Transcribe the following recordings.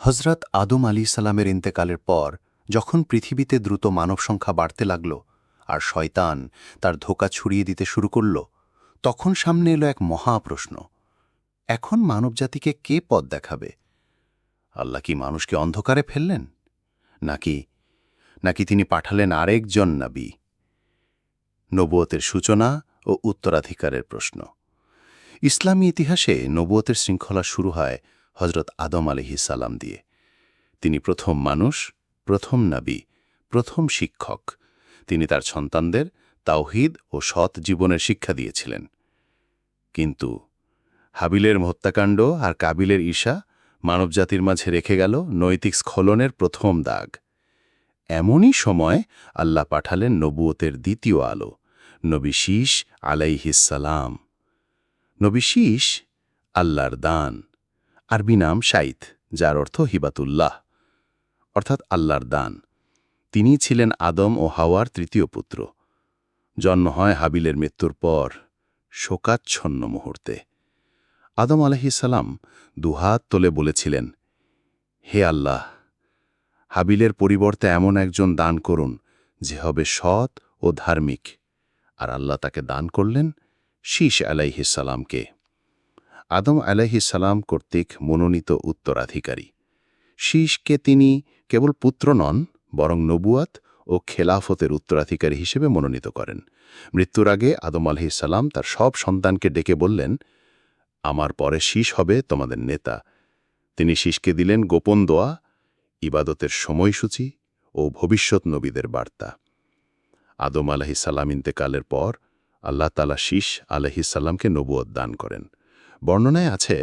হজরত আদম আলাইহিসসালামের ইন্তেকালের পর যখন পৃথিবীতে দ্রুত মানব সংখ্যা বাড়তে লাগল আর শয়তান তার ধোঁকা ছড়িয়ে দিতে শুরু করল, তখন সামনে এলো এক মহাপ্রশ্ন। এখন মানবজাতিকে কে পথ দেখাবে? আল্লাহ কি মানুষকে অন্ধকারে ফেললেন, নাকি নাকি তিনি পাঠালেন আরেকজন নবী? নবুয়তের সূচনা ও উত্তরাধিকারের প্রশ্ন। ইসলামী ইতিহাসে নবুয়তের শৃঙ্খলা শুরু হয় হজরত আদম আলাইহিসসালাম দিয়ে। তিনি প্রথম মানুষ, প্রথম নবী, প্রথম শিক্ষক। তিনি তার সন্তানদের তাওহীদ ও সৎ জীবনের শিক্ষা দিয়েছিলেন। কিন্তু হাবিলের হত্যাকাণ্ড আর কাবিলের ঈর্ষা মানবজাতির মাঝে রেখে গেল নৈতিক স্খলনের প্রথম দাগ। এমনই সময় আল্লাহ পাঠালেন নবুয়তের দ্বিতীয় আলো, নবী শীস আলাইহিসসালাম। নবী শীস আল্লাহর দান, আরবি নাম শাইথ, যার অর্থ হিবাতুল্লাহ, অর্থাৎ আল্লাহর দান। তিনি ছিলেন আদম ও হাওয়ার তৃতীয় পুত্র। জন্ম হয় হাবিলের মৃত্যুর পর, শোকাচ্ছন্ন মুহূর্তে। আদম আলাইহিসসালাম দুহাত তোলে বলেছিলেন, হে আল্লাহ, হাবিলের পরিবর্তে এমন একজন দান করুন যে হবে সৎ ও ধার্মিক। আর আল্লাহ তাকে দান করলেন শীস আলাইহিসসালামকে, আদম আলাইহিসসালাম কর্তৃক মনোনীত উত্তরাধিকারী। শীসকে তিনি কেবল পুত্র নন, বরং নবুয়াত ও খেলাফতের উত্তরাধিকারী হিসেবে মনোনীত করেন। মৃত্যুর আগে আদম আলাইহিসসালাম তার সব সন্তানকে ডেকে বললেন, আমার পরে শীস হবে তোমাদের নেতা। তিনি শীসকে দিলেন গোপন দোয়া, ইবাদতের সময়সূচি ও ভবিষ্যৎ নবীদের বার্তা। আদম আলাইহিসসালাম ইন্তেকালের পর আল্লাহ তাআলা শীস আলাইহিসসালামকে নবুয়ত দান করেন। বর্ণনায় আছে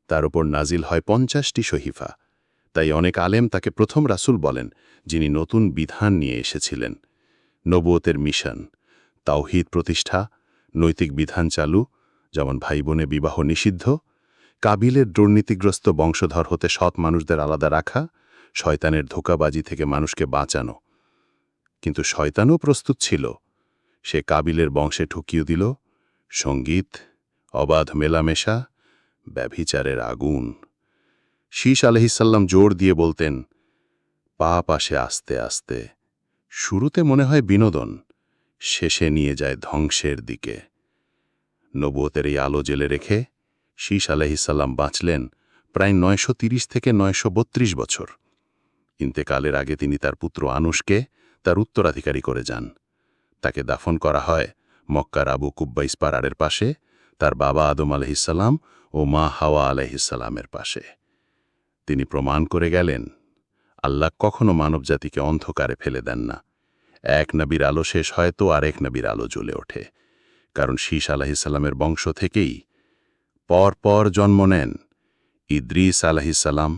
তার উপর নাজিল হয় 50টি সহিফা। তাই অনেক আলেম তাকে প্রথম রাসূল বলেন, যিনি নতুন বিধান নিয়ে এসেছিলেন। নবুয়তের মিশন: তাওহীদ প্রতিষ্ঠা, নৈতিক বিধান চালু, যেমন ভাই বোনে বিবাহ নিষিদ্ধ, কাবিলের দুর্নীতিগ্রস্ত বংশধর হতে সৎ মানুষদের আলাদা রাখা, শয়তানের ধোঁকাবাজি থেকে মানুষকে বাঁচানো। কিন্তু শয়তানও প্রস্তুত ছিল। সে কাবিলের বংশে ঢুকিয়ে দিল সঙ্গীত, অবাধ মেলামেশা, ব্যভিচারের আগুন। শীস আলাইহিসসালাম জোর দিয়ে বলতেন, পাপ আসে আস্তে আস্তে, শুরুতে মনে হয় বিনোদন, শেষে নিয়ে যায় ধ্বংসের দিকে। নবুয়তের এই আলো জেলে রেখে শীস আলাইহিসসালাম বাঁচলেন প্রায় 930 থেকে 932 বছর। ইন্তেকালের আগে তিনি তার পুত্র আনুশকে তার উত্তরাধিকারী করে যান। তাকে দাফন করা হয় মক্কার আবু কুব্বাইস পাহাড়ের পাশে, তার বাবা আদম আলাইহিসসালাম ও মা হাওয়া আলাইহিসসালামের পাশে। তিনি প্রমাণ করে গেলেন, আল্লাহ কখনো মানবজাতিকে অন্ধকারে ফেলে দেন না। এক নবীর আলো শেষ হয় তো আরেক নবীর আলো জ্বলে ওঠে। কারণ শীস আলাইহিসসালামের বংশ থেকেই পর পর জন্ম নেন ইদ্রিস আলাইহিসসালাম,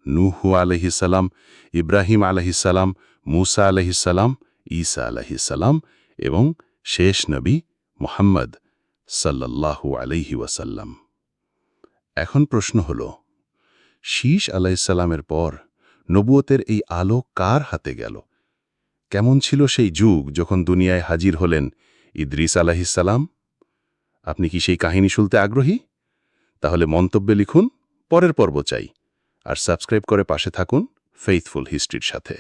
নূহ আলাইহিসসালাম, ইব্রাহিম আলাইহিসসালাম, মূসা আলাইহিসসালাম, ঈসা আলাইহিসসালাম এবং শেষ নবী মুহাম্মদ সাল্লাল্লাহু আলাইহি ওয়াসাল্লাম। এখন প্রশ্ন হল, শীস আলাইহিসসালামের পর নবুয়তের এই আলো কার হাতে গেল? কেমন ছিল সেই যুগ যখন দুনিয়ায় হাজির হলেন ইদ্রিস আলাইহিসসালাম? আপনি কি সেই কাহিনী শুনতে আগ্রহী? তাহলে মন্তব্যে লিখুন পরের পর্ব চাই, আর সাবস্ক্রাইব করে পাশে থাকুন ফেইথফুল হিস্ট্রির সাথে।